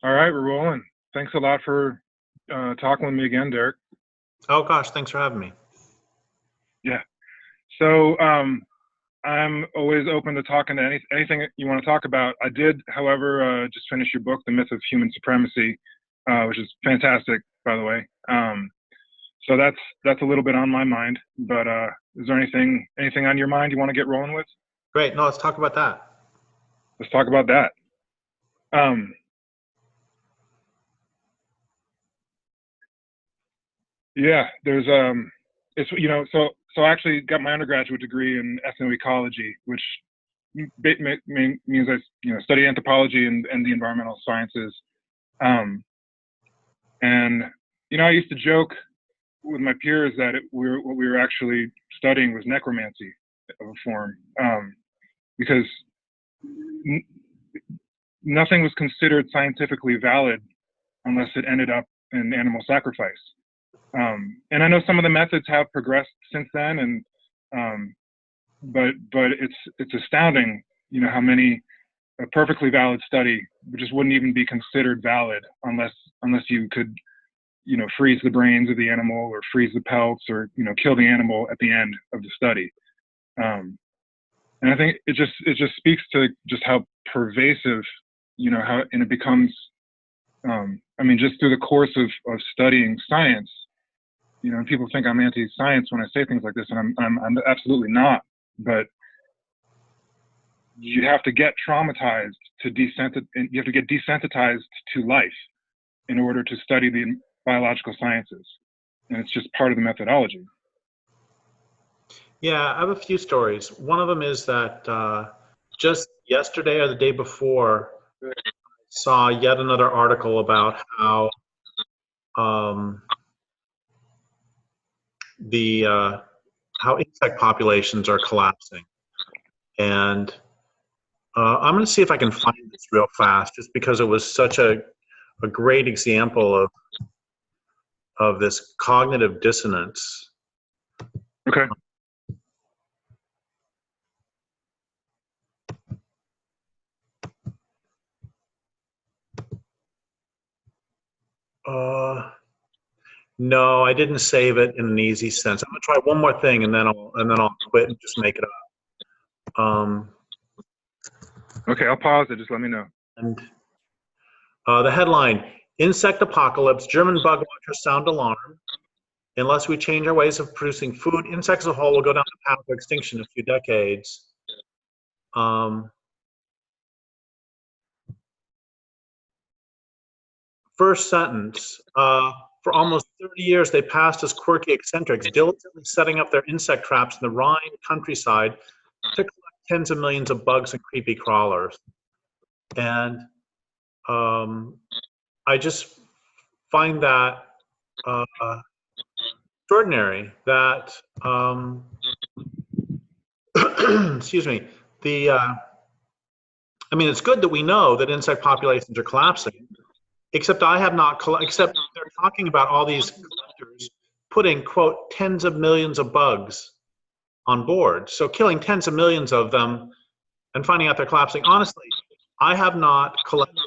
All right, we're rolling. Thanks a lot for talking with me again, Derrick. Oh gosh, thanks for having me. Yeah. So I'm always open to talking to anything you want to talk about. I did, however, just finish your book, The Myth of Human Supremacy, which is fantastic, by the way. So that's a little bit on my mind. But is there anything on your mind you want to get rolling with? Great. No, let's talk about that. Let's talk about that. Yeah, there's it's so I actually got my undergraduate degree in ethnoecology, which means I study anthropology and the environmental sciences. And I used to joke with my peers that what we were actually studying was necromancy of a form, because nothing was considered scientifically valid unless it ended up in animal sacrifice. And I know some of the methods have progressed since then, and but it's astounding, how many a perfectly valid study just wouldn't even be considered valid unless you could, freeze the brains of the animal or freeze the pelts or kill the animal at the end of the study. And I think it just speaks to just how pervasive, and it becomes. Just through the course of studying science, people think I'm anti-science when I say things like this, and I'm absolutely not. But you have to get traumatized you have to get desensitized to life in order to study the biological sciences, and it's just part of the methodology. Yeah, I have a few stories. One of them is that just yesterday or the day before, I saw yet another article about how how insect populations are collapsing. And I'm going to see if I can find this real fast, just because it was such a great example of this cognitive dissonance. Okay. No, I didn't save it in an easy sense. I'm gonna try one more thing, and then I'll quit and just make it up. Okay, I'll pause it. Just let me know. And the headline: Insect Apocalypse. German bug watchers sound alarm. Unless we change our ways of producing food, insects as a whole will go down the path of extinction in a few decades. First sentence. For almost 30 years, they passed as quirky eccentrics, diligently setting up their insect traps in the Rhine countryside to collect tens of millions of bugs and creepy crawlers. And I just find that extraordinary that, excuse me, it's good that we know that insect populations are collapsing, except except they're talking about all these collectors putting, quote, tens of millions of bugs on board. So killing tens of millions of them and finding out they're collapsing. Honestly, I have not collected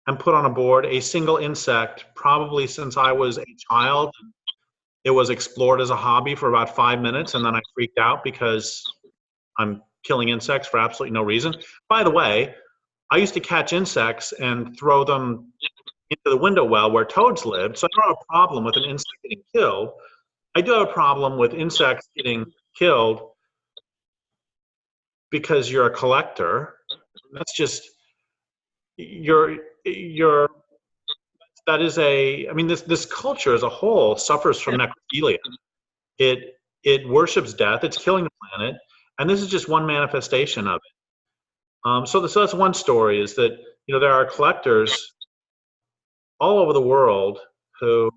and put on a board a single insect probably since I was a child. It was explored as a hobby for about 5 minutes, and then I freaked out because I'm killing insects for absolutely no reason. By the way, I used to catch insects and throw them into the window well where toads lived, so I don't have a problem with an insect getting killed. I do have a problem with insects getting killed because you're a collector. That's just that is this culture as a whole suffers from necrophilia. It worships death. It's killing the planet, and this is just one manifestation of it. So that's one story, is that there are collectors all over the world who.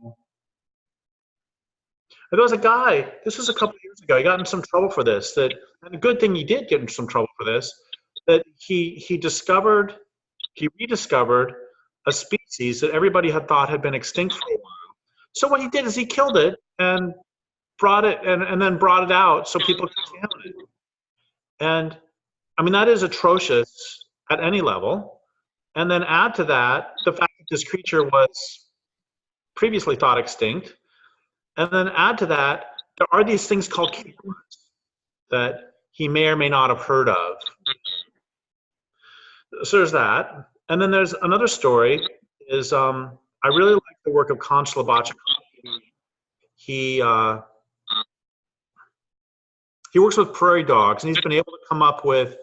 There was a guy. This was a couple of years ago. He got in some trouble for this. And a good thing he did get in some trouble for this. That he rediscovered a species that everybody had thought had been extinct for a while. So what he did is he killed it and brought it and then brought it out so people could examine it. And that is atrocious at any level. And then add to that the fact that this creature was previously thought extinct. And then add to that, there are these things called cameras that he may or may not have heard of. So there's that. And then there's another story is I really like the work of Conch Slobodka. He works with prairie dogs, and he's been able to come up with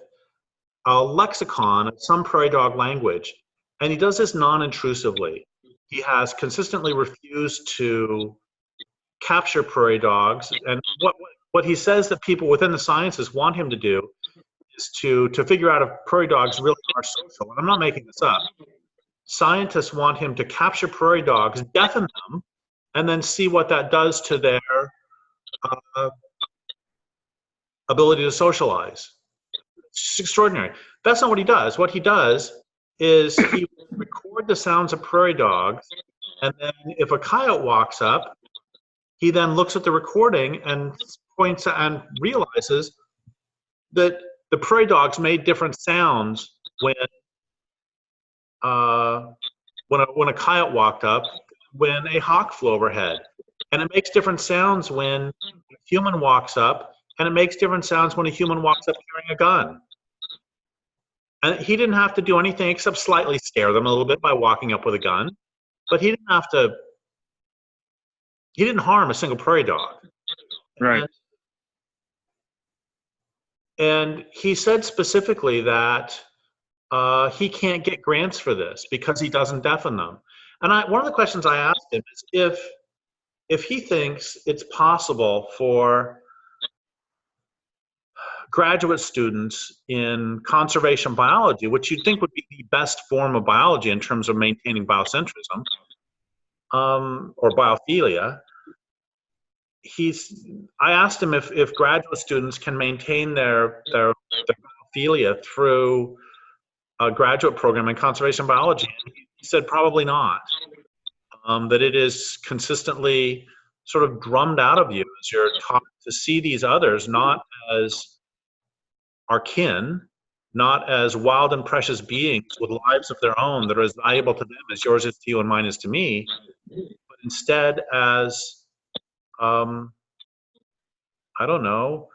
a lexicon of some prairie dog language. And he does this non-intrusively. He has consistently refused to capture prairie dogs. And what he says that people within the sciences want him to do is to figure out if prairie dogs really are social. And I'm not making this up. Scientists want him to capture prairie dogs, deafen them, and then see what that does to their ability to socialize. It's extraordinary. That's not what he does. What he does is he will record the sounds of prairie dogs, and then if a coyote walks up, he then looks at the recording and points and realizes that the prairie dogs made different sounds when a coyote walked up, when a hawk flew overhead, and it makes different sounds when a human walks up, and it makes different sounds when a human walks up carrying a gun. And he didn't have to do anything except slightly scare them a little bit by walking up with a gun, but he didn't have to. He didn't harm a single prairie dog. Right. And he said specifically that he can't get grants for this because he doesn't deafen them. And one of the questions I asked him is if he thinks it's possible for graduate students in conservation biology, which you'd think would be the best form of biology in terms of maintaining biocentrism or biophilia. I asked him if graduate students can maintain their biophilia through a graduate program in conservation biology. He said probably not. That it is consistently sort of drummed out of you as you're taught to see these others not as our kin, not as wild and precious beings with lives of their own that are as valuable to them as yours is to you and mine is to me, but instead as I don't know,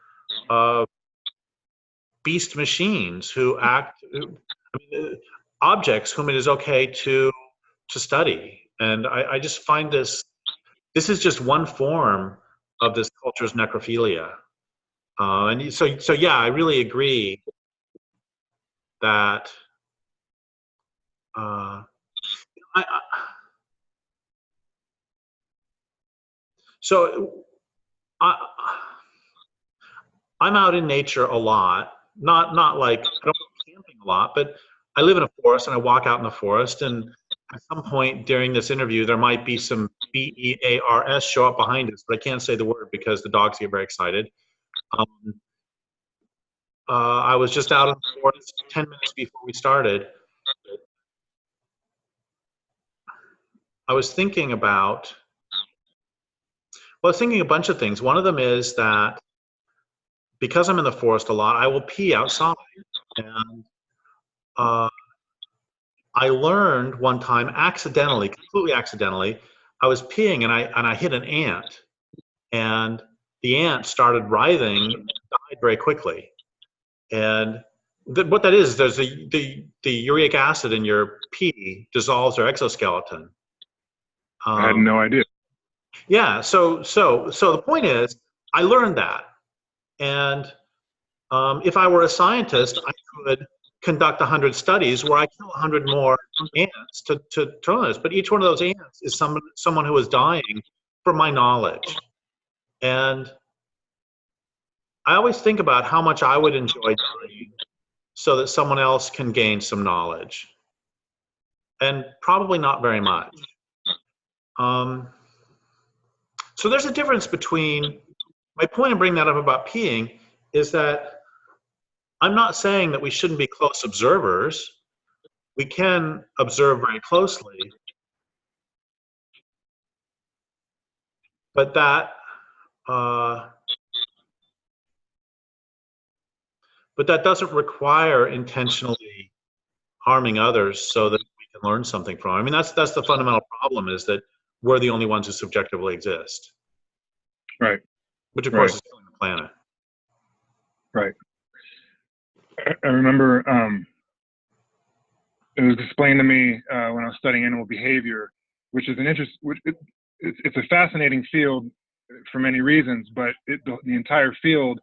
beast machines who act, objects whom it is okay to study. And I just find this is just one form of this culture's necrophilia. And so yeah, I really agree that I'm out in nature a lot, not like, I don't go camping a lot, but I live in a forest and I walk out in the forest, and at some point during this interview, there might be some BEARS show up behind us, but I can't say the word because the dogs get very excited. I was just out in the forest 10 minutes before we started. I was thinking a bunch of things. One of them is that because I'm in the forest a lot, I will pee outside. And I learned one time completely accidentally, I was peeing and I hit an ant, and the ant started writhing and died very quickly. And what that is, there's the uric acid in your pee dissolves your exoskeleton. I had no idea. Yeah, so the point is, I learned that. And if I were a scientist, I could conduct 100 studies where I kill 100 more ants to learn this. But each one of those ants is someone who is dying for my knowledge. And I always think about how much I would enjoy dying so that someone else can gain some knowledge. And probably not very much. So there's a difference between, my point in bringing that up about peeing is that I'm not saying that we shouldn't be close observers. We can observe very closely, but that doesn't require intentionally harming others so that we can learn something from it. I mean, that's the fundamental problem, is that we're the only ones who subjectively exist. Right. Which, of Right. course, is killing the planet. Right. I remember it was explained to me when I was studying animal behavior, which is it's a fascinating field for many reasons, but the entire field,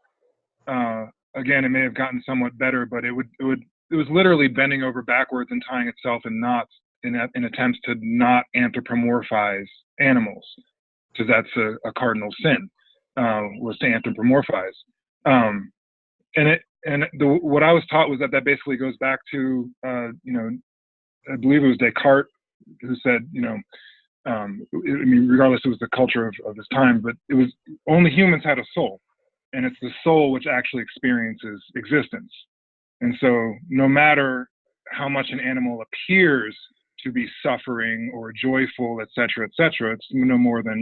again, it may have gotten somewhat better, but it was literally bending over backwards and tying itself in knots in attempts to not anthropomorphize animals, because that's a cardinal sin, was to anthropomorphize. What I was taught was that basically goes back to, I believe it was Descartes who said, I mean, regardless, it was the culture of his time, but it was only humans had a soul, and it's the soul which actually experiences existence. And so no matter how much an animal appears to be suffering or joyful, et cetera, it's no more than,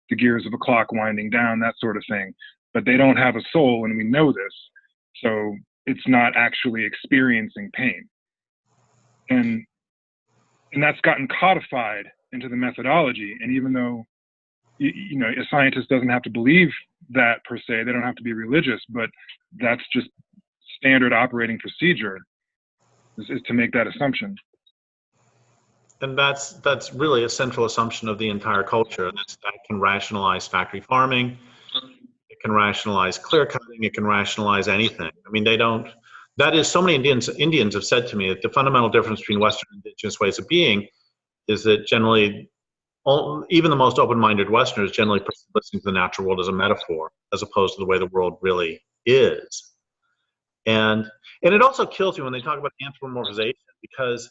the gears of a clock winding down, that sort of thing. But they don't have a soul, and we know this. So it's not actually experiencing pain. And that's gotten codified into the methodology. And even though, a scientist doesn't have to believe that per se, they don't have to be religious, but that's just standard operating procedure is to make that assumption. And that's really a central assumption of the entire culture. That can rationalize factory farming. It can rationalize clear cutting. It can rationalize anything. I mean, that is, so many Indians have said to me that the fundamental difference between Western and indigenous ways of being is that generally, even the most open-minded Westerners generally listen to the natural world as a metaphor, as opposed to the way the world really is. And it also kills me when they talk about anthropomorphization, because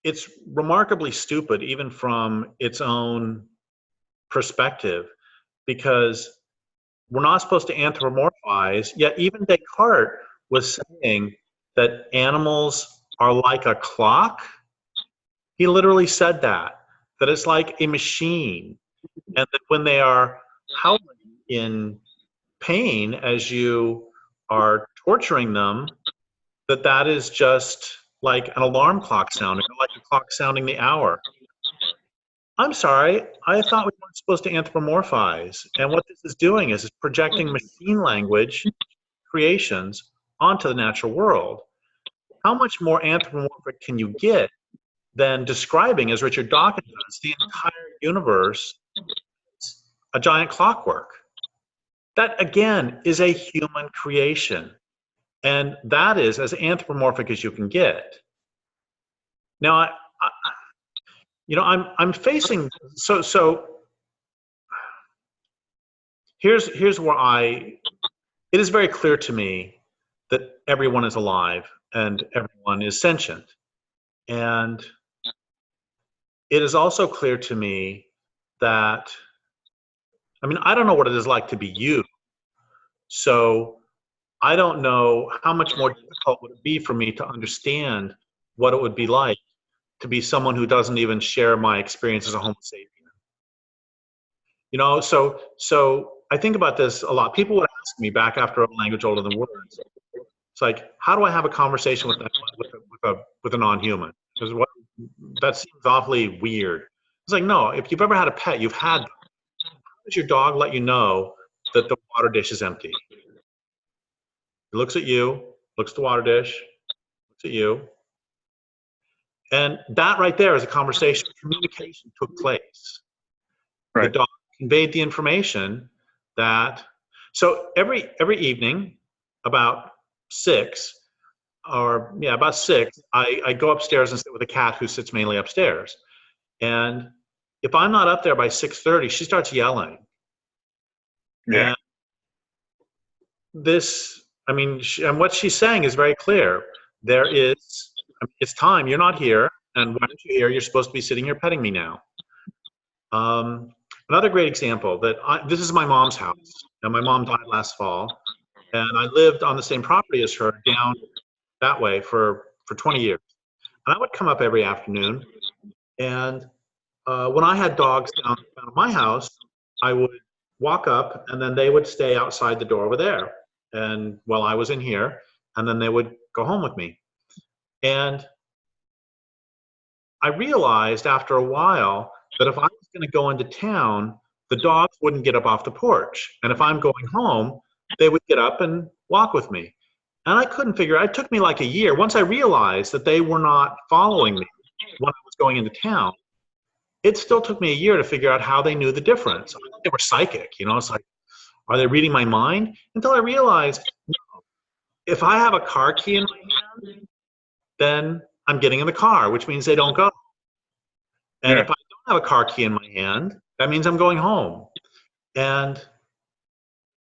it's remarkably stupid, even from its own perspective, because we're not supposed to anthropomorphize, yet even Descartes was saying that animals are like a clock. He literally said that it's like a machine, and that when they are howling in pain as you are torturing them, that is just like an alarm clock sounding, or like a clock sounding the hour. I'm sorry, I thought we weren't supposed to anthropomorphize. And what this is doing is it's projecting machine language creations onto the natural world. How much more anthropomorphic can you get than describing, as Richard Dawkins does, the entire universe as a giant clockwork? That, again, is a human creation. And that is as anthropomorphic as you can get. Now, I'm facing, so here's where it is very clear to me that everyone is alive and everyone is sentient. And it is also clear to me that, I mean, I don't know what it is like to be you. So I don't know how much more difficult would it be for me to understand what it would be like to be someone who doesn't even share my experience as a Homo sapien. So I think about this a lot. People would ask me back after a language older than words. It's like, how do I have a conversation with a non-human? Because that seems awfully weird. It's like, no, if you've ever had a pet, you've had them. How does your dog let you know that the water dish is empty? He looks at you, looks at the water dish, looks at you. And that right there is a conversation. Communication took place. Right. The dog conveyed the information that, so every evening about 6, I go upstairs and sit with a cat who sits mainly upstairs. And if I'm not up there by 6:30, she starts yelling. Yeah. And what she's saying is very clear. It's time, you're not here, and why aren't you here? You're supposed to be sitting here petting me now. Another great example, this is my mom's house, and my mom died last fall, and I lived on the same property as her down that way for 20 years. And I would come up every afternoon, and when I had dogs down at my house, I would walk up, and then they would stay outside the door over there, and while I was in here, and then they would go home with me. And I realized after a while that if I was going to go into town, the dogs wouldn't get up off the porch. And if I'm going home, they would get up and walk with me. And I couldn't figure it took me like a year. Once I realized that they were not following me when I was going into town, it still took me a year to figure out how they knew the difference. I thought they were psychic, you know, it's like, are they reading my mind? Until I realized, no, if I have a car key in my hand, then I'm getting in the car, which means they don't go. And if I don't have a car key in my hand, that means I'm going home. And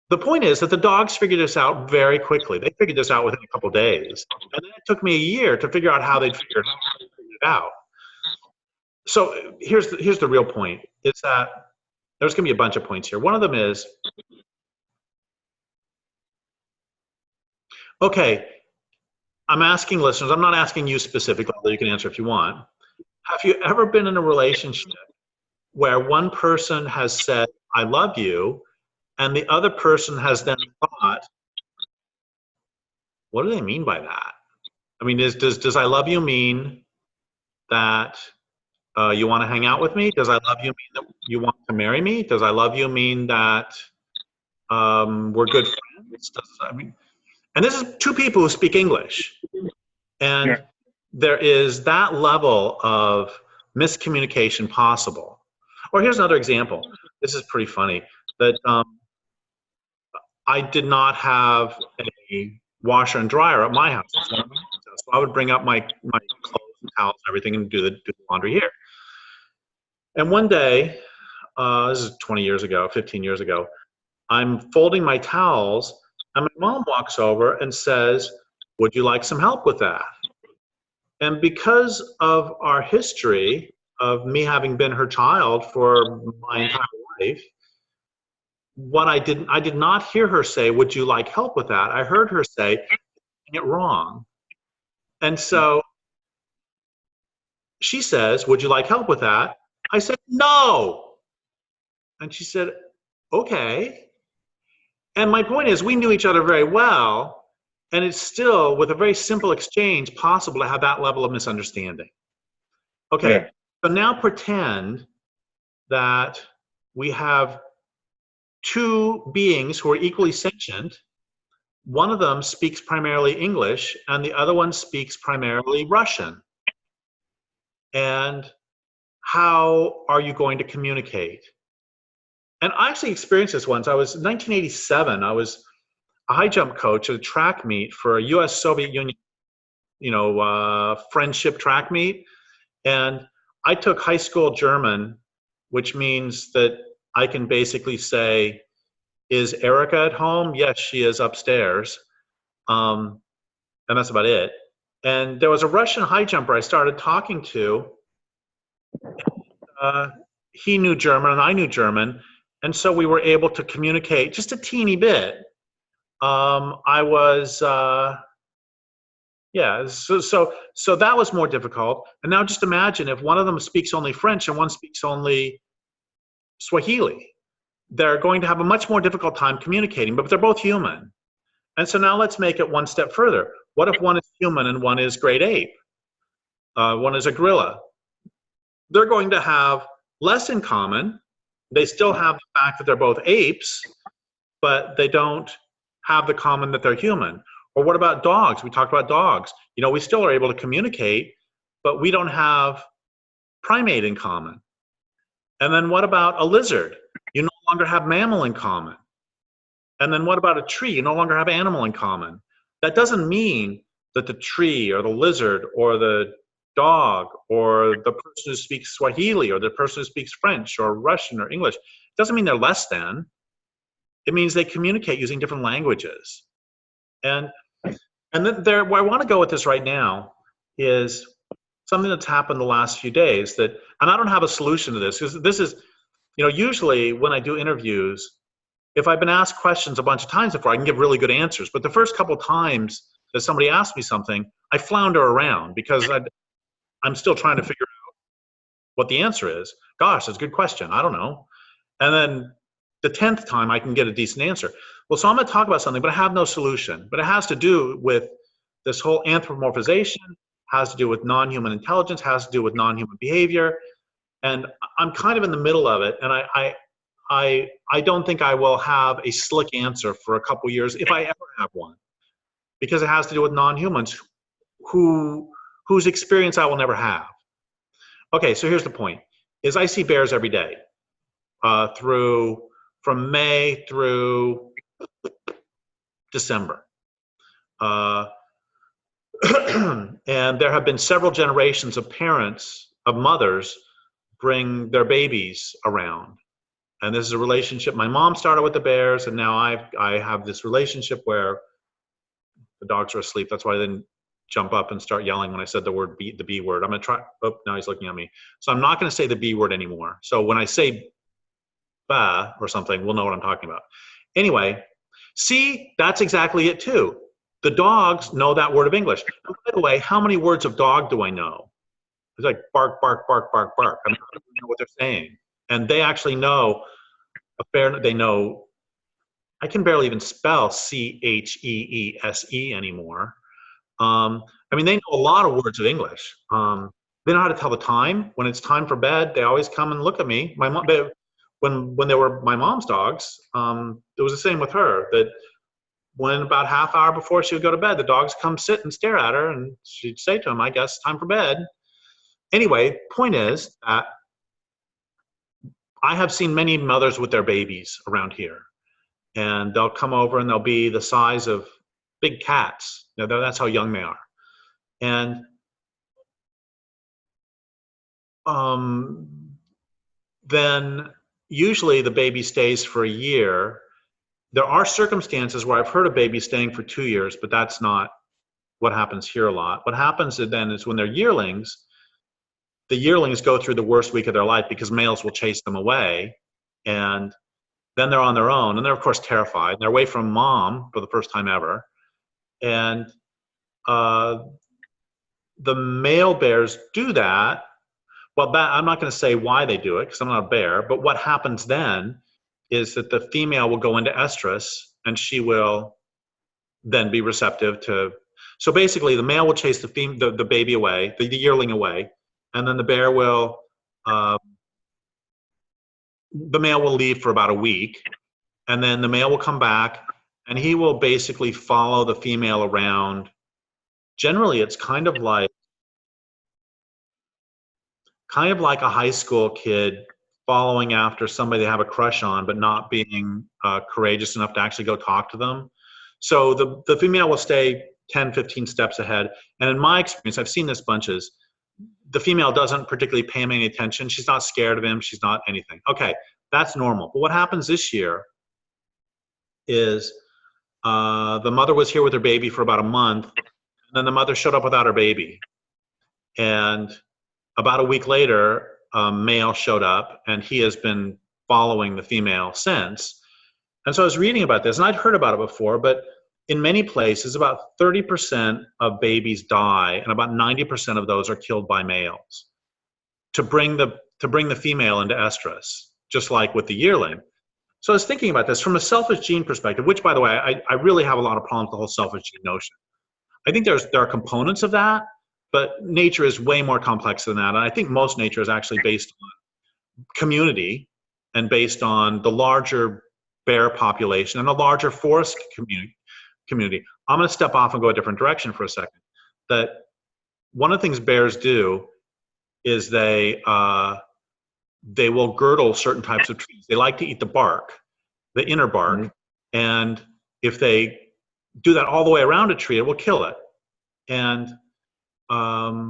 the point is that the dogs figured this out very quickly. They figured this out within a couple of days. And then it took me a year to figure out how they'd figured it out. So here's the real point, is that there's going to be a bunch of points here. One of them is, okay, I'm asking listeners, I'm not asking you specifically, although you can answer if you want. Have you ever been in a relationship where one person has said, I love you, and the other person has then thought, what do they mean by that? I mean, does I love you mean that you want to hang out with me? Does I love you mean that you want to marry me? Does I love you mean that we're good friends? And this is two people who speak English. And there is that level of miscommunication possible. Or here's another example. This is pretty funny. That I did not have a washer and dryer at my house. So I would bring up my clothes and towels and everything and do the laundry here. And one day, this is 20 years ago, 15 years ago, I'm folding my towels and my mom walks over and says, would you like some help with that? And because of our history of me having been her child for my entire life, I did not hear her say, would you like help with that? I heard her say, you're doing it wrong. And so she says, would you like help with that? I said, no. And she said, okay. And my point is, we knew each other very well, and it's still, with a very simple exchange, possible to have that level of misunderstanding. Okay, so now pretend that we have two beings who are equally sentient. One of them speaks primarily English, and the other one speaks primarily Russian. And how are you going to communicate? And I actually experienced this once. In 1987, I was a high jump coach at a track meet for a US-Soviet Union, friendship track meet. And I took high school German, which means that I can basically say, is Erica at home? Yes, she is upstairs. And that's about it. And there was a Russian high jumper I started talking to. He knew German and I knew German. And so we were able to communicate just a teeny bit. So that was more difficult. And now just imagine if one of them speaks only French and one speaks only Swahili. They're going to have a much more difficult time communicating, but they're both human. And so now let's make it one step further. What if one is human and one is great ape? One is a gorilla. They're going to have less in common. They still have the fact that they're both apes, but they don't have the common that they're human. Or what about dogs? We talked about dogs. We still are able to communicate, but we don't have primate in common. And then what about a lizard? You no longer have mammal in common. And then what about a tree? You no longer have animal in common. That doesn't mean that the tree or the lizard or the dog or the person who speaks Swahili or the person who speaks French or Russian or English, it doesn't mean they're less than. It means they communicate using different languages. And then where I want to go with this right now is something that's happened the last few days and I don't have a solution to this, because this is, usually when I do interviews, if I've been asked questions a bunch of times before, I can give really good answers. But the first couple times that somebody asks me something, I flounder around because I'm still trying to figure out what the answer is. Gosh, that's a good question. I don't know. And then the 10th time I can get a decent answer. Well, so I'm going to talk about something, but I have no solution. But it has to do with this whole anthropomorphization has to do with non-human intelligence, has to do with non-human behavior. And I'm kind of in the middle of it. And I don't think I will have a slick answer for a couple years, if I ever have one, because it has to do with non-humans whose experience I will never have. Okay, so here's the point, is I see bears every day, from May through December. And there have been several generations of parents, of mothers, bring their babies around. And this is a relationship. My mom started with the bears, and now I have this relationship where the dogs are asleep. That's why I didn't jump up and start yelling when I said the B word. I'm going to try. Oh, now he's looking at me. So I'm not going to say the B word anymore. So when I say ba or something, we'll know what I'm talking about. Anyway, see, that's exactly it too. The dogs know that word of English. And by the way, how many words of dog do I know? It's like bark, bark, bark, bark, bark. I mean, I don't know what they're saying. And they actually know they know, I can barely even spell Cheese anymore. I mean, they know a lot of words of English. They know how to tell the time. When it's time for bed, they always come and look at me. My mom, when they were my mom's dogs, it was the same with her, that when about half hour before she would go to bed, the dogs come sit and stare at her, and she'd say to them, I guess, time for bed. Anyway, point is that I have seen many mothers with their babies around here, and they'll come over and they'll be the size of big cats. You know, that's how young they are. And then usually the baby stays for a year. There are circumstances where I've heard of babies staying for 2 years, but that's not what happens here a lot. What happens then is when they're yearlings, the yearlings go through the worst week of their life because males will chase them away, and then they're on their own, and they're of course terrified. They're away from mom for the first time ever, and the male bears do that. Well, I'm not going to say why they do it because I'm not a bear, but what happens then is that the female will go into estrus, and she will then be receptive to. So basically, the male will chase the baby away, the yearling away, and then the bear will, the male will leave for about a week, and then the male will come back, and he will basically follow the female around. Generally, it's kind of like a high school kid following after somebody they have a crush on, but not being courageous enough to actually go talk to them. So the female will stay 10, 15 steps ahead. And in my experience, I've seen this bunches, the female doesn't particularly pay him any attention. She's not scared of him. She's not anything. Okay, that's normal. But what happens this year is the mother was here with her baby for about a month, and then the mother showed up without her baby. And about a week later, a male showed up, and he has been following the female since. And so I was reading about this, and I'd heard about it before, but in many places, about 30% of babies die, and about 90% of those are killed by males to bring the female into estrus, just like with the yearling. So I was thinking about this from a selfish gene perspective, which, by the way, I really have a lot of problems with the whole selfish gene notion. I think there are components of that, but nature is way more complex than that. And I think most nature is actually based on community and based on the larger bear population and the larger forest community. I'm going to step off and go a different direction for a second. That one of the things bears do is they will girdle certain types of trees. They like to eat the bark, the inner bark. Mm-hmm. And if they do that all the way around a tree, it will kill it. And I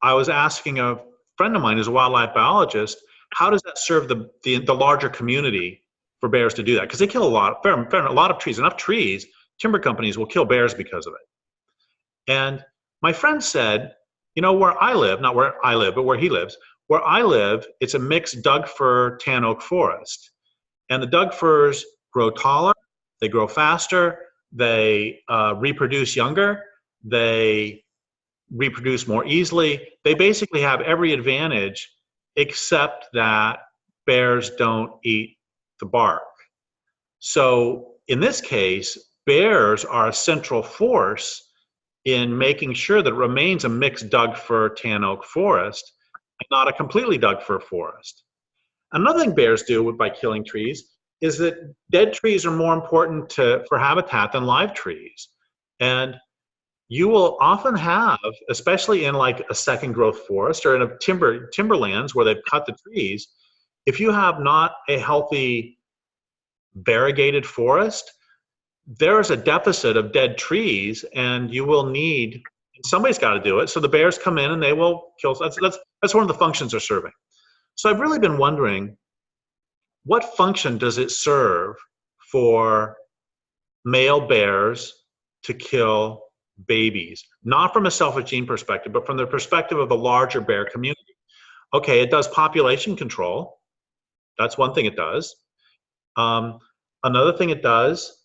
was asking a friend of mine who's a wildlife biologist, how does that serve the larger community for bears to do that? Because they kill a lot of trees. Enough trees, timber companies will kill bears because of it. And my friend said, you know, where I live, not where I live, but where he lives, where I live, it's a mixed Doug fir tan oak forest. And the Doug firs grow taller, they grow faster, they reproduce younger, they reproduce more easily. They basically have every advantage except that bears don't eat the bark. So in this case, bears are a central force in making sure that it remains a mixed Doug fir tan oak forest and not a completely Doug fir forest. Another thing bears do by killing trees is that dead trees are more important for habitat than live trees. And you will often have, especially in like a second growth forest or in a timberlands where they've cut the trees, if you have not a healthy variegated forest, there is a deficit of dead trees, and you will need, somebody's got to do it. So the bears come in and they will kill. That's one of the functions they're serving. So I've really been wondering, what function does it serve for male bears to kill babies? Not from a selfish gene perspective, but from the perspective of the larger bear community. Okay, it does population control. That's one thing it does. Another thing it does,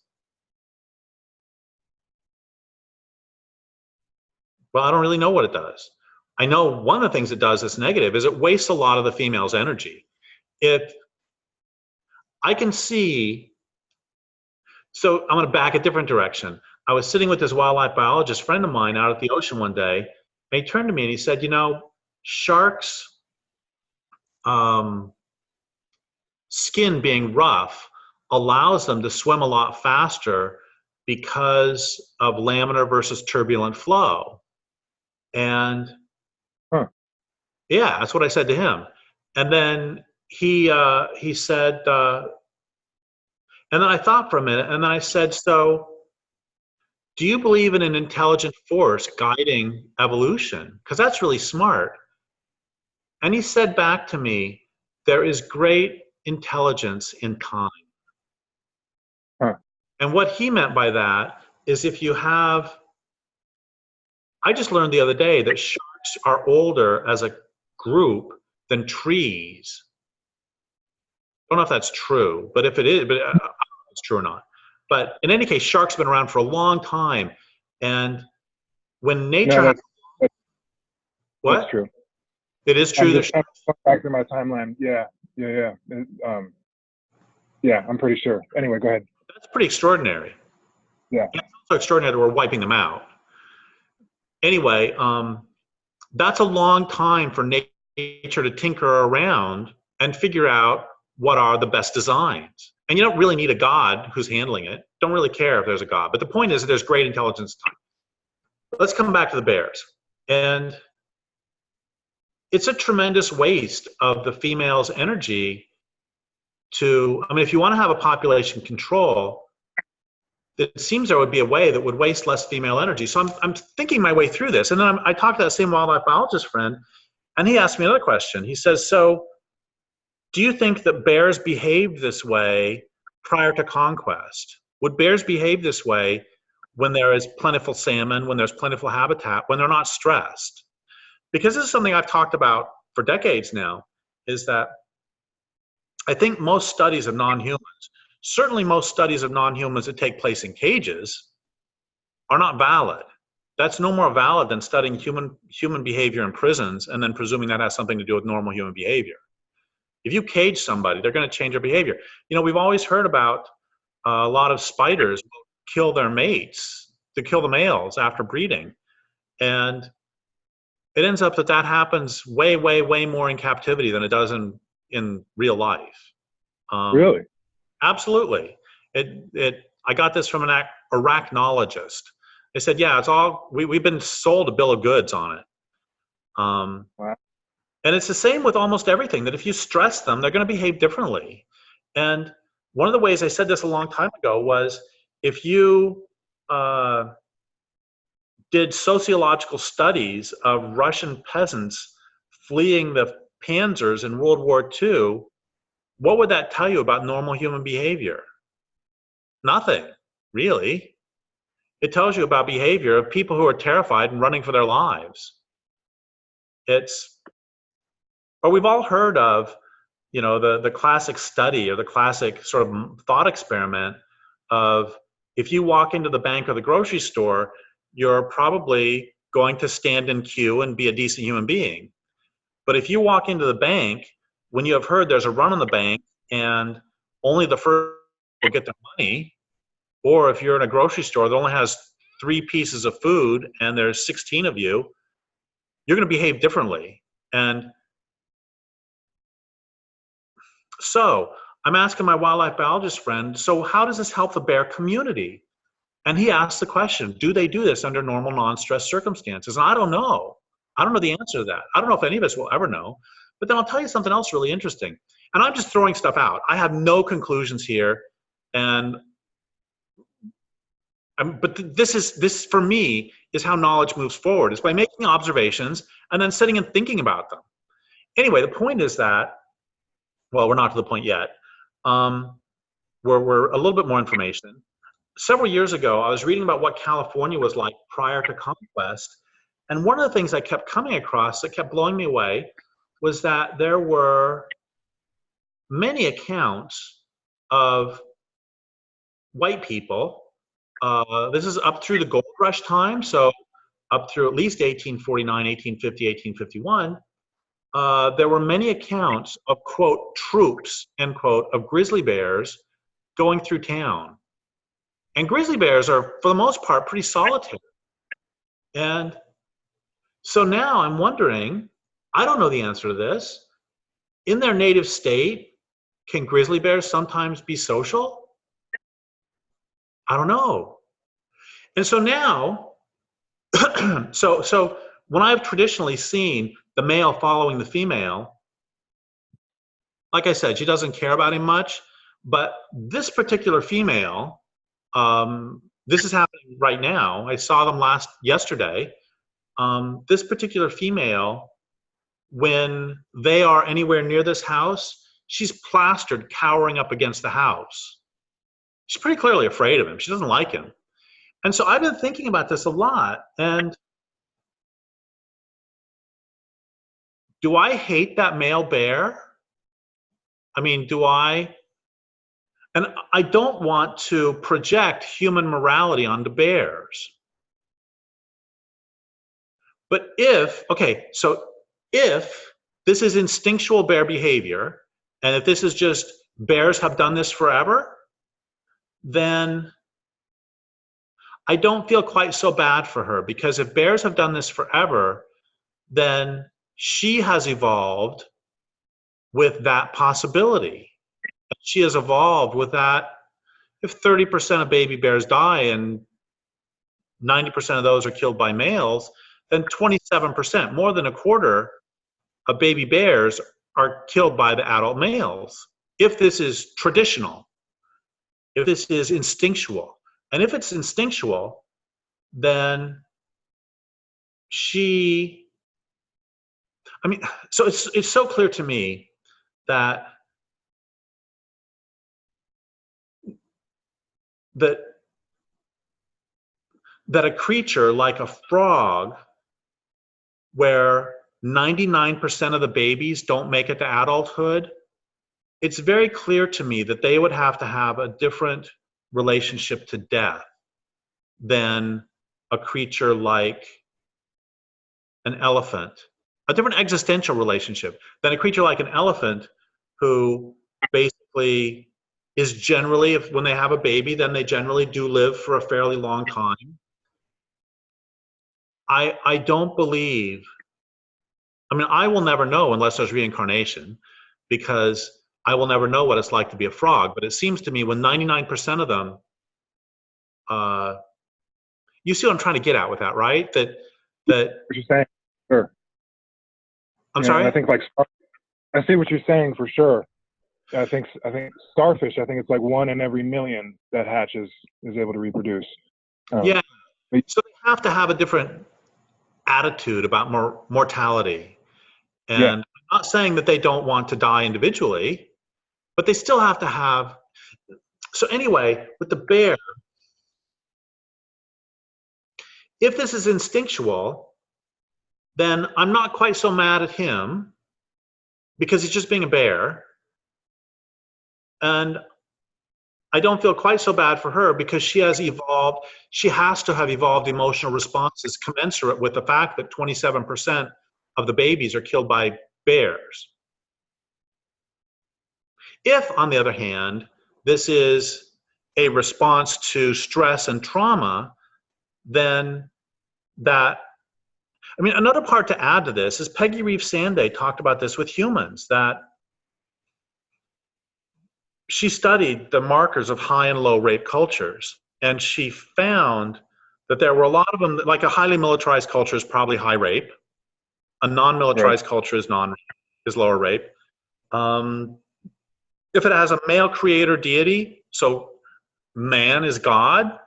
well, I don't really know what it does. I know one of the things it does that's negative is it wastes a lot of the female's energy. If I can see, so I'm going to back a different direction. I was sitting with this wildlife biologist friend of mine out at the ocean one day, and he turned to me and he said, you know, sharks' skin being rough allows them to swim a lot faster because of laminar versus turbulent flow. And yeah, that's what I said to him. And then he said, and then I thought for a minute, and then I said, so do you believe in an intelligent force guiding evolution? Because that's really smart. And he said back to me, there is great intelligence in time. And what he meant by that is if you have, I just learned the other day that sharks are older as a group than trees. I don't know if that's true, but if it is, but I don't know if it's true or not. But in any case, sharks have been around for a long time. And when nature No, what? That's true. It is true. I'm just back to my timeline. Yeah. Yeah, I'm pretty sure. Anyway, go ahead. That's pretty extraordinary. Yeah. It's also extraordinary that we're wiping them out. Anyway, that's a long time for nature to tinker around and figure out what are the best designs. And you don't really need a God who's handling it. Don't really care if there's a God. But the point is that there's great intelligence time. Let's come back to the bears. And it's a tremendous waste of the female's energy to, I mean, if you want to have a population control, it seems there would be a way that would waste less female energy. So I'm thinking my way through this. And then I talked to that same wildlife biologist friend, and he asked me another question. He says, so do you think that bears behaved this way prior to conquest? Would bears behave this way when there is plentiful salmon, when there's plentiful habitat, when they're not stressed? Because this is something I've talked about for decades now, is that I think most studies of non-humans, certainly most studies of non-humans that take place in cages, are not valid. That's no more valid than studying human behavior in prisons and then presuming that has something to do with normal human behavior. If you cage somebody, they're going to change their behavior. You know, we've always heard about a lot of spiders kill their mates, to kill the males after breeding. And it ends up that happens way, way, way more in captivity than it does in real life. Really? Absolutely. I got this from an arachnologist. They said, yeah, it's all, we've been sold a bill of goods on it. Wow. And it's the same with almost everything, that if you stress them, they're going to behave differently. And one of the ways I said this a long time ago was if you did sociological studies of Russian peasants fleeing the panzers in World War II, what would that tell you about normal human behavior? Nothing, really. It tells you about behavior of people who are terrified and running for their lives. Or we've all heard of, you know, the classic study or the classic sort of thought experiment of if you walk into the bank or the grocery store, you're probably going to stand in queue and be a decent human being. But if you walk into the bank, when you have heard there's a run on the bank and only the first will get their money, or if you're in a grocery store that only has 3 pieces of food and there's 16 of you, you're going to behave differently. And so I'm asking my wildlife biologist friend, so how does this help the bear community? And he asked the question, do they do this under normal non-stress circumstances? And I don't know. I don't know the answer to that. I don't know if any of us will ever know. But then I'll tell you something else really interesting. And I'm just throwing stuff out. I have no conclusions here. And but this for me is how knowledge moves forward. Is by making observations and then sitting and thinking about them. Anyway, the point is that, well, we're not to the point yet. We're a little bit more information. Several years ago, I was reading about what California was like prior to conquest. And one of the things I kept coming across that kept blowing me away was that there were many accounts of white people. This is up through the gold rush time, so up through at least 1849, 1850, 1851. There were many accounts of, quote, troops, end quote, of grizzly bears going through town. And grizzly bears are, for the most part, pretty solitary. And so now I'm wondering, I don't know the answer to this. In their native state, can grizzly bears sometimes be social? I don't know. And so now, so when I've traditionally seen the male following the female, like I said, she doesn't care about him much, but this particular female, this is happening right now. I saw them yesterday. This particular female, when they are anywhere near this house, she's plastered cowering up against the house. She's pretty clearly afraid of him. She doesn't like him. And so I've been thinking about this a lot. And do I hate that male bear? I mean, and I don't want to project human morality onto bears. But if this is instinctual bear behavior, and if this is just bears have done this forever, then I don't feel quite so bad for her, because if bears have done this forever, then she has evolved with that possibility. She has evolved with that. If 30% of baby bears die and 90% of those are killed by males, then 27%, more than a quarter of baby bears are killed by the adult males. If this is traditional, if this is instinctual. And if it's instinctual, then so it's so clear to me that a creature like a frog, where 99% of the babies don't make it to adulthood, it's very clear to me that they would have to have a different relationship to death than a creature like an elephant, a different existential relationship than a creature like an elephant, who basically is generally, when they have a baby, then they generally do live for a fairly long time. I don't believe, I will never know unless there's reincarnation, because I will never know what it's like to be a frog. But it seems to me when 99% of them, you see what I'm trying to get at with that, right? That what you're saying, sure. I'm sorry? I think I see what you're saying for sure. I think starfish, I think it's like 1 in every million that hatches is able to reproduce. Yeah. So they have to have a different attitude about mortality. And yeah. I'm not saying that they don't want to die individually, but they still have to have. So anyway, with the bear, if this is instinctual, then I'm not quite so mad at him, because he's just being a bear. And I don't feel quite so bad for her, because she has evolved. She has to have evolved emotional responses commensurate with the fact that 27% of the babies are killed by bears. If, on the other hand, this is a response to stress and trauma, then that, I mean, another part to add to this is Peggy Reeves Sanday talked about this with humans, that she studied the markers of high and low rape cultures, and she found that there were a lot of them, like a highly militarized culture is probably high rape, a non-militarized culture is lower rape. If it has a male creator deity, so man is God,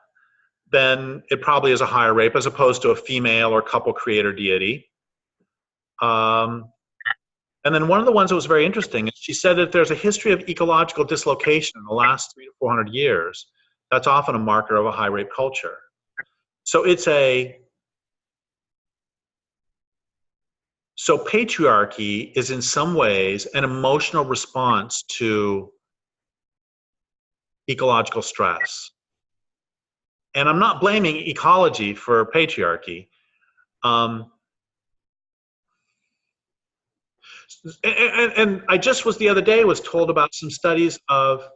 then it probably is a higher rape as opposed to a female or couple creator deity. And then one of the ones that was very interesting is she said that there's a history of ecological dislocation in the last 300 to 400 years. That's often a marker of a high rape culture. So so patriarchy is in some ways an emotional response to ecological stress. And I'm not blaming ecology for patriarchy. And I just the other day was told about some studies of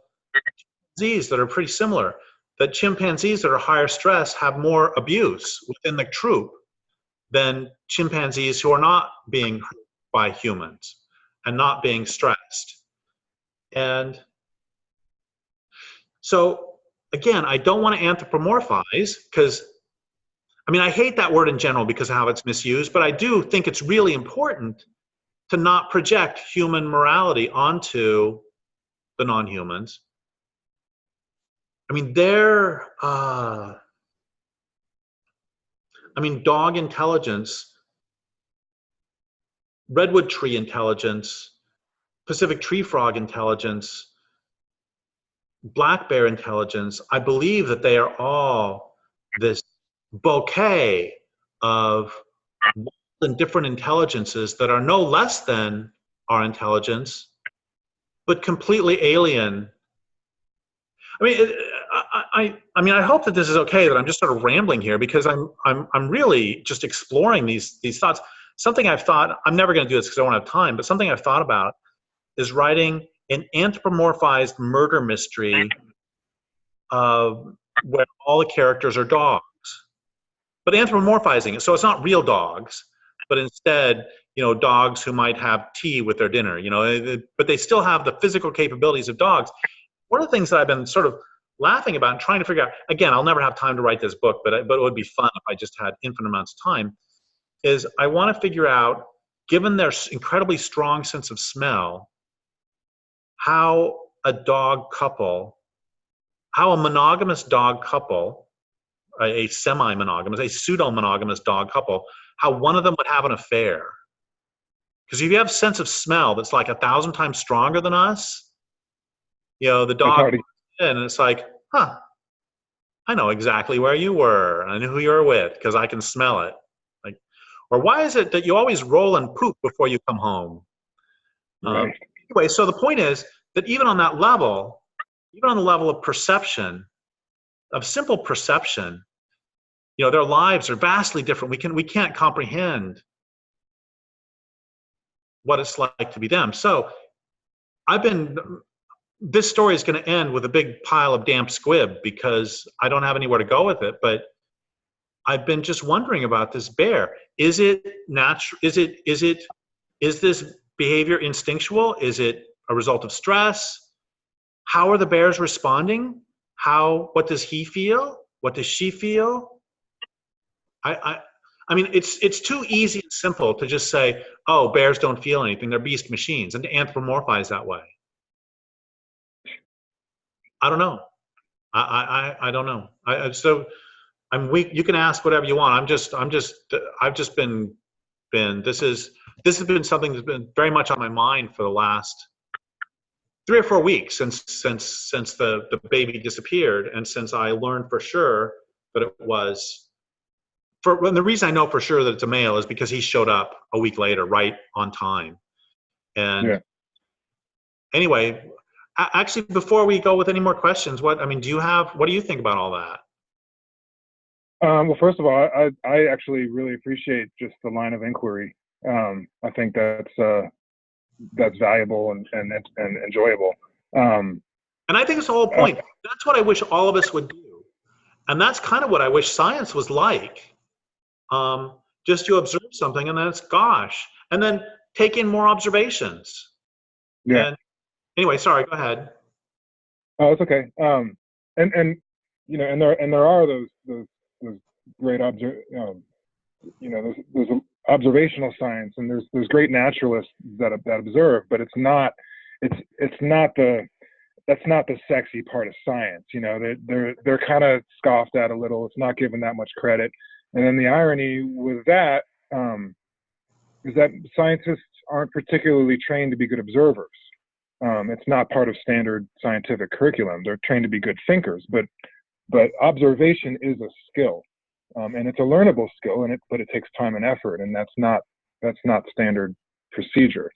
chimpanzees that are pretty similar, that chimpanzees that are higher stress have more abuse within the troop than chimpanzees who are not being hurt by humans and not being stressed. And so, again, I don't want to anthropomorphize, because, I mean, I hate that word in general because of how it's misused, but I do think it's really important to not project human morality onto the non-humans. I mean, dog intelligence, redwood tree intelligence, Pacific tree frog intelligence, black bear intelligence, I believe that they are all this bouquet of different intelligences that are no less than our intelligence, but completely alien. I mean, I hope that this is okay, that I'm just sort of rambling here, because I'm really just exploring these thoughts. Something I've thought, I'm never going to do this because I don't have time, but something I've thought about is writing an anthropomorphized murder mystery where all the characters are dogs, but anthropomorphizing it, so it's not real dogs, but instead, dogs who might have tea with their dinner, but they still have the physical capabilities of dogs. One of the things that I've been sort of laughing about and trying to figure out, again, I'll never have time to write this book, but it would be fun if I just had infinite amounts of time, is I want to figure out, given their incredibly strong sense of smell, how a monogamous dog couple, a semi-monogamous, a pseudo-monogamous dog couple, how one of them would have an affair. Because if you have sense of smell that's like 1,000 times stronger than us, the dog, and it's like, huh, I know exactly where you were. I know who you were with because I can smell it. Like, or why is it that you always roll and poop before you come home? Right. Anyway, so the point is that even on that level, even on the level of perception, of simple perception, their lives are vastly different. We can't comprehend what it's like to be them. So this story is going to end with a big pile of damp squib because I don't have anywhere to go with it, but I've been just wondering about this bear. Is it natural? Is this behavior instinctual? Is it a result of stress? How are the bears responding? What does he feel? What does she feel? I mean, it's too easy and simple to just say, oh, bears don't feel anything. They're beast machines, and to anthropomorphize that way. I don't know. I don't know. So I'm weak. You can ask whatever you want. I've just been this has been something that's been very much on my mind for the last 3 or 4 weeks since the baby disappeared, and since I learned for sure that it was. And the reason I know for sure that it's a male is because he showed up a week later, right on time. And anyway, actually, before we go with any more questions, what do you think about all that? Well, first of all, I actually really appreciate just the line of inquiry. I think that's valuable and enjoyable. And I think it's the whole point. That's what I wish all of us would do. And that's kind of what I wish science was like. Just you observe something and then it's gosh. And then take in more observations. Yeah. And anyway, sorry, go ahead. Oh, it's okay. And you know, and there are those great there's observational science, and there's great naturalists that observe, but it's not the that's not the sexy part of science. You know, they're kind of scoffed at a little. It's not given that much credit. And then the irony with that is that scientists aren't particularly trained to be good observers. It's not part of standard scientific curriculum. They're trained to be good thinkers, but observation is a skill, and it's a learnable skill, but it takes time and effort, and that's not standard procedure.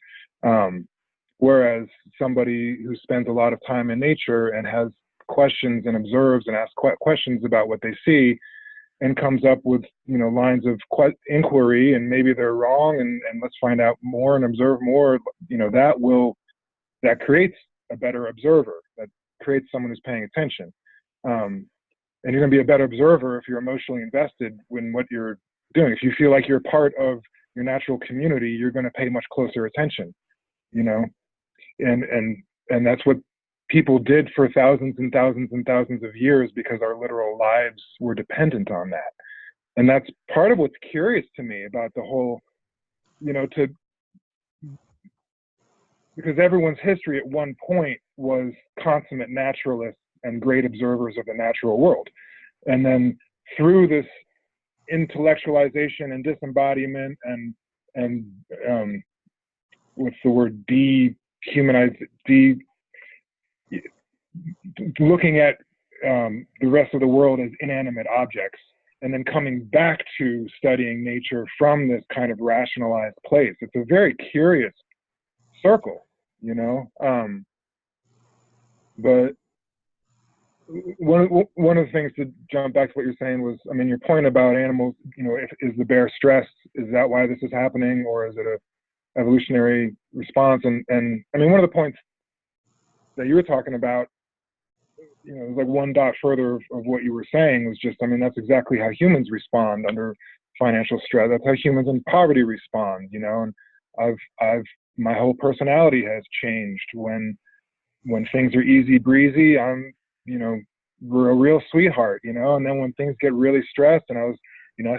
Whereas somebody who spends a lot of time in nature and has questions and observes and asks questions about what they see and comes up with lines of inquiry, and maybe they're wrong, and let's find out more and observe more, that creates a better observer, that creates someone who's paying attention. And you're going to be a better observer if you're emotionally invested in what you're doing. If you feel like you're part of your natural community, you're going to pay much closer attention, and that's what people did for thousands and thousands and thousands of years, because our literal lives were dependent on that. And that's part of what's curious to me about the whole, because everyone's history at one point was consummate naturalists and great observers of the natural world. And then through this intellectualization and disembodiment and what's the word, looking at the rest of the world as inanimate objects, and then coming back to studying nature from this kind of rationalized place. It's a very curious circle, but one of the things, to jump back to what you're saying, was, your point about animals, is the bear stressed? Is that why this is happening, or is it a evolutionary response? And one of the points that you were talking about, it was like one dot further of what you were saying, was just, that's exactly how humans respond under financial stress. That's how humans in poverty respond, and my whole personality has changed. When things are easy breezy, I'm, we're a real sweetheart, and then when things get really stressed, and I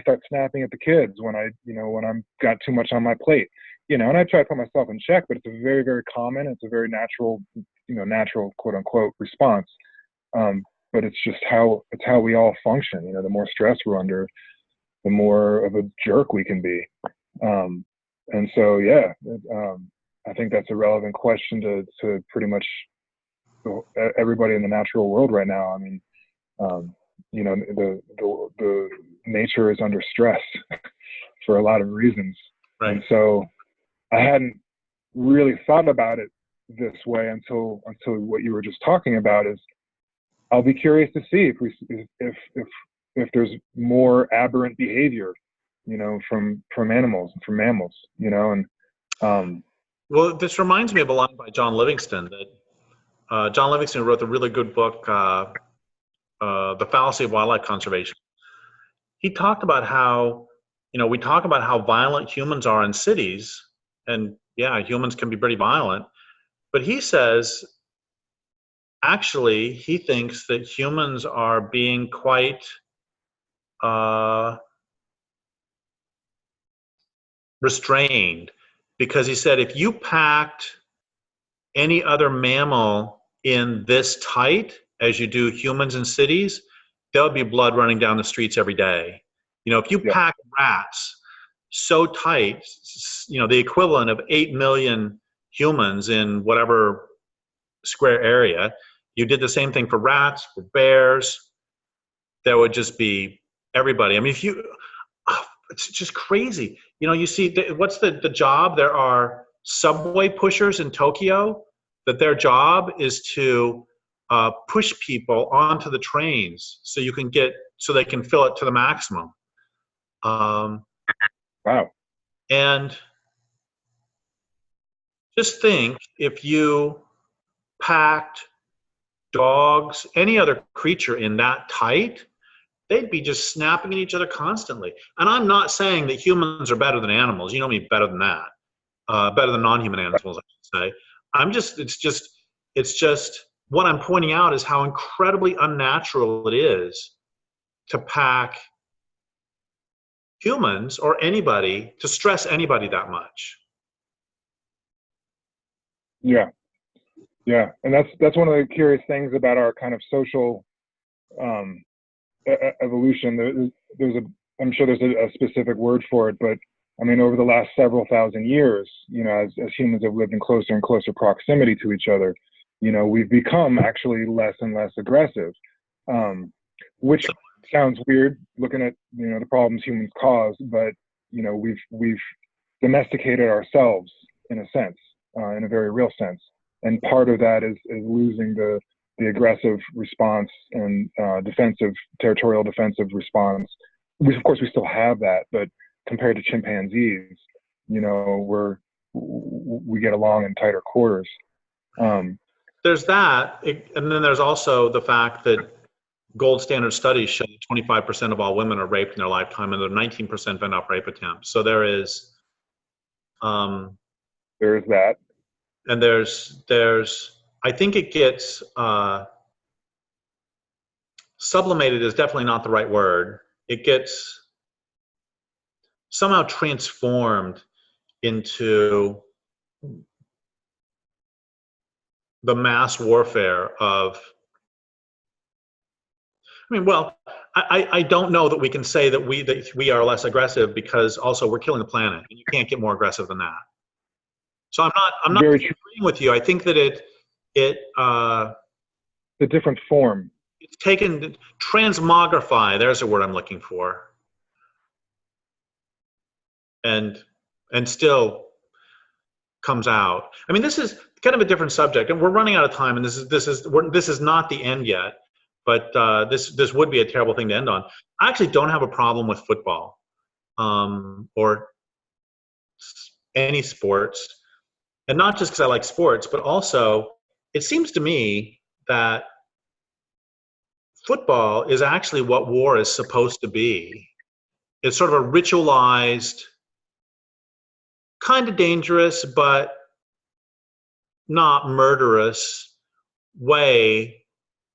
start snapping at the kids when I'm got too much on my plate, and I try to put myself in check, but it's a very, very common, it's a very natural, natural quote unquote response. But it's just how we all function. The more stress we're under, the more of a jerk we can be. And so, yeah, I think that's a relevant question to pretty much everybody in the natural world right now. The nature is under stress for a lot of reasons. Right. And so I hadn't really thought about it this way until what you were just talking about. Is I'll be curious to see if there's more aberrant behavior, from animals, from mammals, and well, this reminds me of a line by John Livingston that John Livingston wrote the really good book, The Fallacy of Wildlife Conservation. He talked about how, we talk about how violent humans are in cities, and yeah, humans can be pretty violent, but he says, actually, he thinks that humans are being quite restrained, because he said if you packed any other mammal in this tight as you do humans in cities, there'll be blood running down the streets every day. If you pack rats so tight, the equivalent of 8 million humans in whatever square area, you did the same thing for rats, for bears, there would just be everybody. It's just crazy. You see, what's the job? There are subway pushers in Tokyo that their job is to push people onto the trains so they can fill it to the maximum. Wow. And just think, if you packed dogs, any other creature in that tight, they'd be just snapping at each other constantly. And I'm not saying that humans are better than animals. You know me better than that. Better than non-human animals, I should say. It's just what I'm pointing out is how incredibly unnatural it is to pack humans or anybody, to stress anybody that much. Yeah, yeah, and that's one of the curious things about our kind of social evolution. I'm sure there's a specific word for it, but I mean, over the last several thousand years, you know, as humans have lived in closer and closer proximity to each other, you know, we've become actually less and less aggressive, which sounds weird looking at, you know, the problems humans cause, but you know, we've domesticated ourselves in a sense, in a very real sense, and part of that is losing the aggressive response and territorial defensive response. Of course, we still have that, but compared to chimpanzees, you know, we get along in tighter quarters. There's that, and then there's also the fact that gold standard studies show that 25% of all women are raped in their lifetime, and there are 19% vent off rape attempts. So there is that, and there's I think it gets sublimated is definitely not the right word. It gets somehow transformed into the mass warfare of, I mean, well, I don't know that we can say that we are less aggressive, because also we're killing the planet, and you can't get more aggressive than that. So I'm not disagreeing with you. I think that the different form. It's taken, transmogrify, there's a word I'm looking for. And still comes out. I mean, this is kind of a different subject, and we're running out of time, and this is not the end yet, but this would be a terrible thing to end on. I actually don't have a problem with football, or any sports, and not just because I like sports, but also it seems to me that football is actually what war is supposed to be. It's sort of a ritualized, kind of dangerous, but not murderous way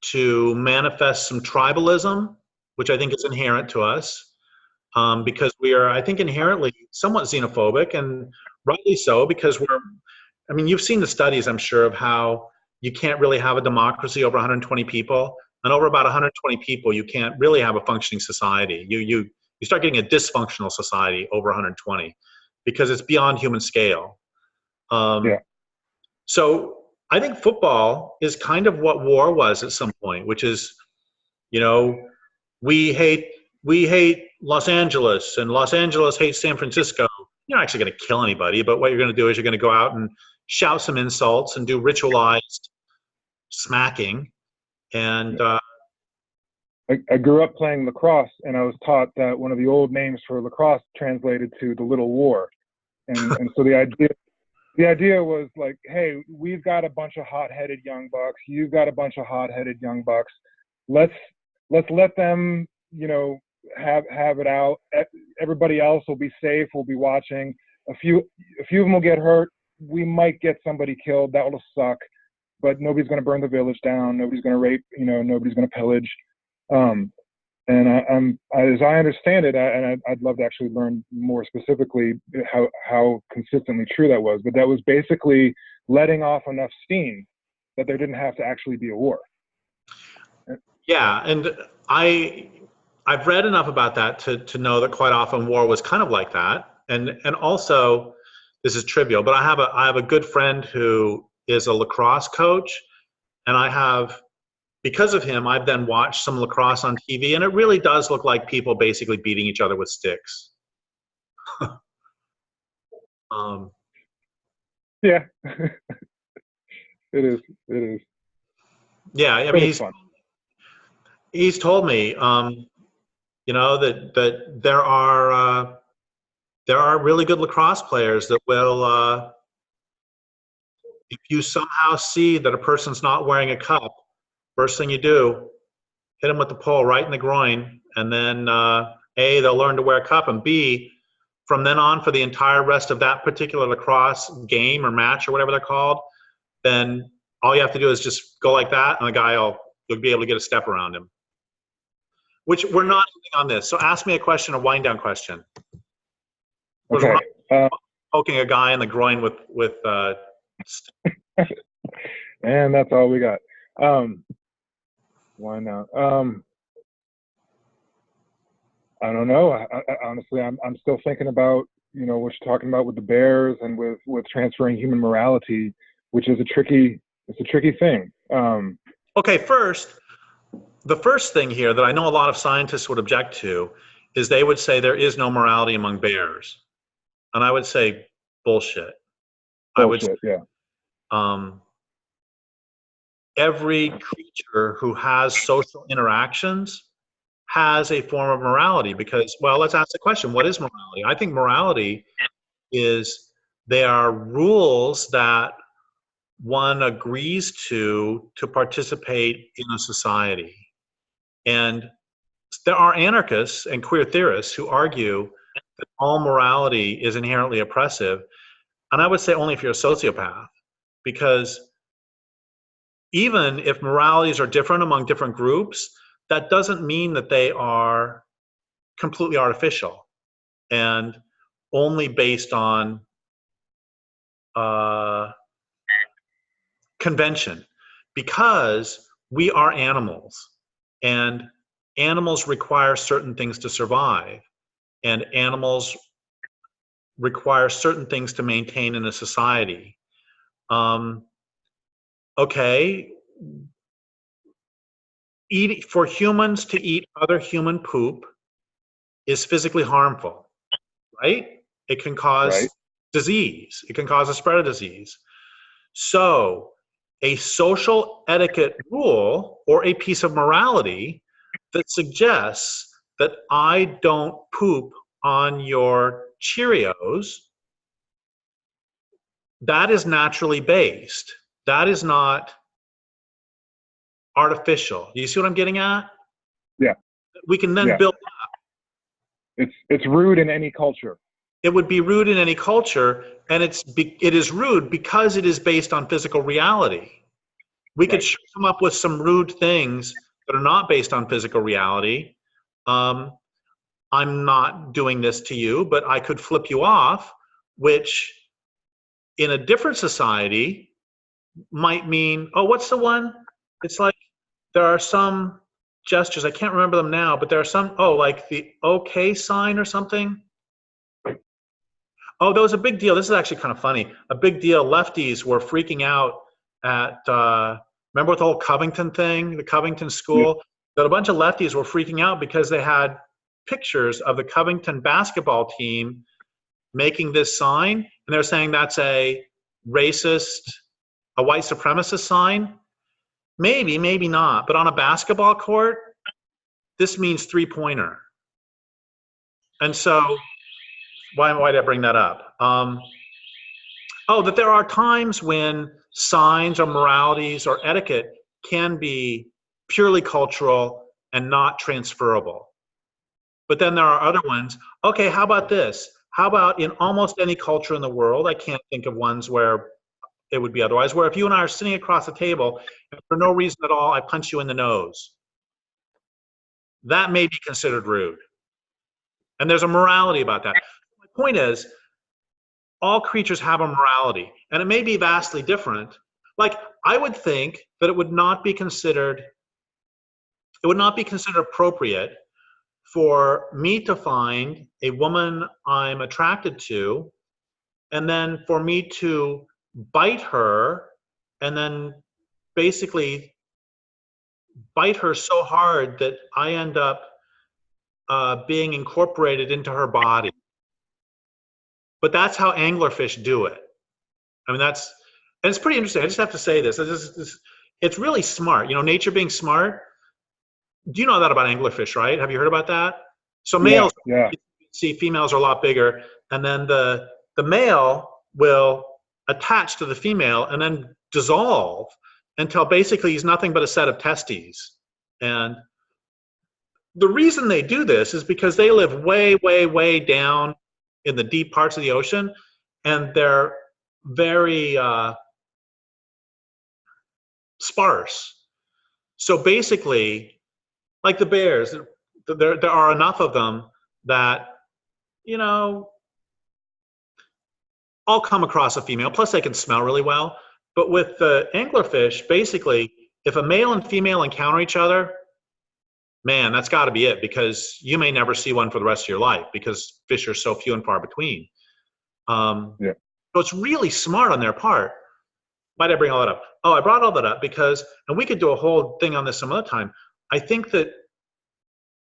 to manifest some tribalism, which I think is inherent to us, because we are, I think, inherently somewhat xenophobic, and rightly so, because I mean, you've seen the studies, I'm sure, of how you can't really have a democracy over 120 people, and over about 120 people, you can't really have a functioning society. You start getting a dysfunctional society over 120, because it's beyond human scale. Yeah. So I think football is kind of what war was at some point, which is, you know, we hate Los Angeles, and Los Angeles hates San Francisco. You're not actually going to kill anybody, but what you're going to do is you're going to go out and shout some insults and do ritualized smacking. And I grew up playing lacrosse, and I was taught that one of the old names for lacrosse translated to the Little War, and so the idea was like, hey, we've got a bunch of hot-headed young bucks. You've got a bunch of hot-headed young bucks. Let's let them, you know, have it out. Everybody else will be safe. We'll be watching. A few of them will get hurt. We might get somebody killed. That will suck. But nobody's going to burn the village down. Nobody's going to rape. You know, nobody's going to pillage. And as I understand it, and I'd love to actually learn more specifically how consistently true that was. But that was basically letting off enough steam that there didn't have to actually be a war. Yeah, and I've read enough about that to know that quite often war was kind of like that. And also, this is trivial, but I have a good friend who is a lacrosse coach, and because of him, I've then watched some lacrosse on TV, and it really does look like people basically beating each other with sticks. Yeah, it is. Yeah, I mean, he's told me, you know, that there are really good lacrosse players that will, if you somehow see that a person's not wearing a cup, first thing you do, hit them with the pole right in the groin, And then A, they'll learn to wear a cup, and B, from then on for the entire rest of that particular lacrosse game or match or whatever they're called, then all you have to do is just go like that, and the guy you'll be able to get a step around him. Which we're not doing on this. So ask me a question, a wind down question. Okay. Poking a guy in the groin with and that's all we got. Why not? I don't know. I honestly, I'm still thinking about, you know, what you're talking about with the bears and with transferring human morality, which is a tricky thing. Okay, the first thing here that I know a lot of scientists would object to is they would say there is no morality among bears. And I would say bullshit. Bullshit, yeah. Every creature who has social interactions has a form of morality because, well, let's ask the question, what is morality? I think morality is they are rules that one agrees to participate in a society. And there are anarchists and queer theorists who argue that all morality is inherently oppressive. And I would say only if you're a sociopath, because even if moralities are different among different groups, that doesn't mean that they are completely artificial and only based on convention, because we are animals, and animals require certain things to survive, and animals require certain things to maintain in a society. Okay, for humans to eat other human poop is physically harmful, right? It can cause disease. It can cause a spread of disease. So a social etiquette rule or a piece of morality that suggests that I don't poop on your Cheerios, that is naturally based. That is not artificial. Do you see what I'm getting at? Yeah. We can then build up. It's rude in any culture. It would be rude in any culture, and it is rude because it is based on physical reality. We could come up with some rude things that are not based on physical reality. I'm not doing this to you, but I could flip you off, which in a different society might mean, oh, what's the one? It's like there are some gestures, I can't remember them now, but there are some, like the okay sign or something. Oh, that was a big deal. This is actually kind of funny. A big deal. Lefties were freaking out at, remember with the whole Covington thing, the Covington school? That a bunch of lefties were freaking out because they had pictures of the Covington basketball team making this sign, and they're saying that's a racist, a white supremacist sign. Maybe, maybe not. But on a basketball court, this means three-pointer. And so, why did I bring that up? That there are times when signs or moralities or etiquette can be purely cultural and not transferable. But then there are other ones. Okay, how about this? How about in almost any culture in the world, I can't think of ones where it would be otherwise, where if you and I are sitting across the table and for no reason at all, I punch you in the nose. That may be considered rude. And there's a morality about that. My point is, all creatures have a morality, and it may be vastly different. Like, I would think that it would not be considered appropriate for me to find a woman I'm attracted to, and then for me to bite her, and then basically bite her so hard that I end up being incorporated into her body. But that's how anglerfish do it. I mean, and it's pretty interesting. I just have to say this. It's really smart. You know, nature being smart. Do you know that about anglerfish, right? Have you heard about that? So males, see, females are a lot bigger, and then the male will attach to the female and then dissolve until basically he's nothing but a set of testes. And the reason they do this is because they live way, way, way down in the deep parts of the ocean, and they're very sparse. So basically, like the bears, there are enough of them that, you know, I'll come across a female. Plus, they can smell really well. But with the anglerfish, basically, if a male and female encounter each other, man, that's got to be it, because you may never see one for the rest of your life because fish are so few and far between. Yeah. So it's really smart on their part. Why did I bring all that up? Oh, I brought all that up because, and we could do a whole thing on this some other time. I think that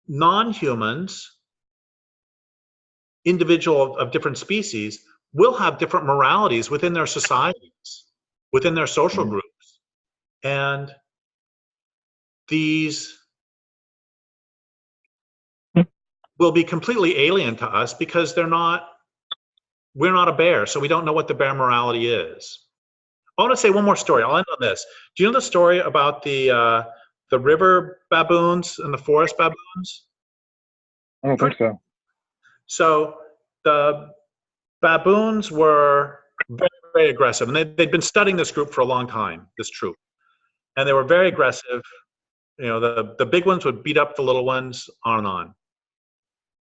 non-humans, individual of different species, will have different moralities within their societies, within their social Mhm. groups. And these will be completely alien to us because we're not a bear, so we don't know what the bear morality is. I want to say one more story. I'll end on this. Do you know the story about the river baboons and the forest baboons? I don't think so. So the baboons were very, very aggressive, and they'd been studying this group for a long time, this troop, and they were very aggressive. You know, the big ones would beat up the little ones, on and on.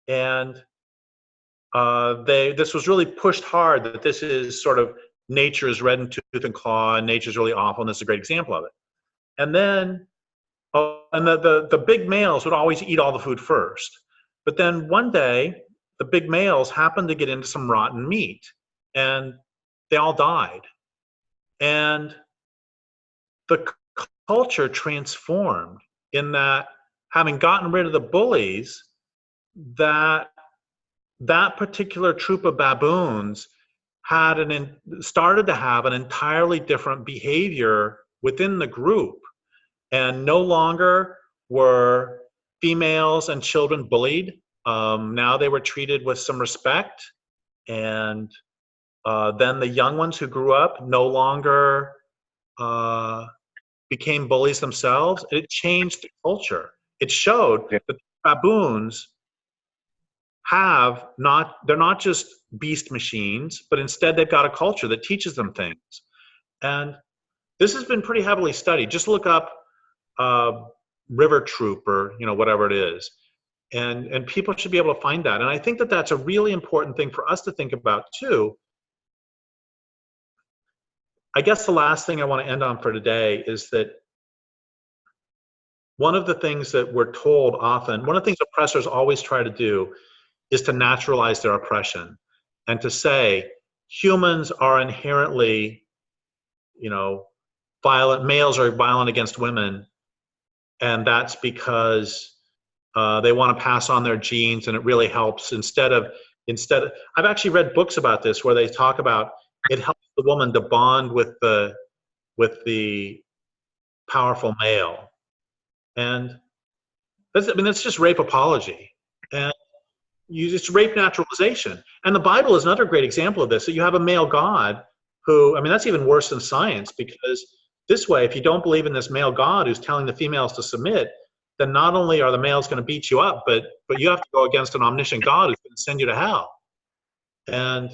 And this was really pushed hard, that this is sort of nature's red in tooth and claw, and nature's really awful, and this is a great example of it. And then, and the big males would always eat all the food first. But then one day, the big males happened to get into some rotten meat, and they all died. And the culture transformed in that, having gotten rid of the bullies, that particular troop of baboons started to have an entirely different behavior within the group, and no longer were females and children bullied. Now they were treated with some respect, and then the young ones who grew up no longer became bullies themselves. It changed the culture. It showed Yeah. that baboons they're not just beast machines, but instead they've got a culture that teaches them things. And this has been pretty heavily studied. Just look up river troop, or whatever it is, and people should be able to find that. And I think that that's a really important thing for us to think about too. I guess the last thing I want to end on for today is that one of the things that we're told often, one of the things oppressors always try to do, is to naturalize their oppression, and to say humans are inherently, violent. Males are violent against women, and that's because they want to pass on their genes, and it really helps. Instead of, I've actually read books about this where they talk about it helps the woman to bond with the powerful male, and that's just rape apology, and you just rape naturalization. And the Bible is another great example of this. So you have a male God who, that's even worse than science, because this way, if you don't believe in this male God who's telling the females to submit, then not only are the males going to beat you up, but you have to go against an omniscient God who's going to send you to hell. And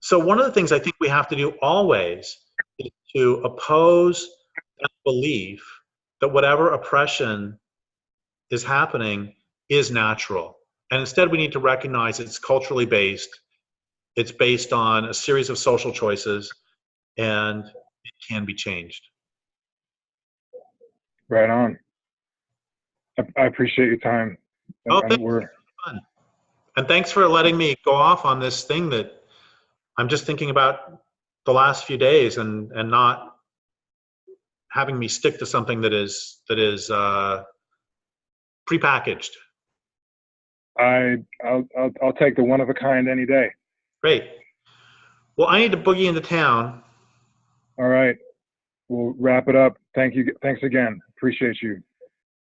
so one of the things I think we have to do always is to oppose that belief that whatever oppression is happening is natural. And instead we need to recognize it's culturally based, it's based on a series of social choices, and it can be changed. Right on. I appreciate your time. Oh, thanks. Fun. And thanks for letting me go off on this thing that I'm just thinking about the last few days, and not having me stick to something that is prepackaged. I'll take the one of a kind any day. Great. Well, I need to boogie into town. All right. We'll wrap it up. Thank you. Thanks again. Appreciate you.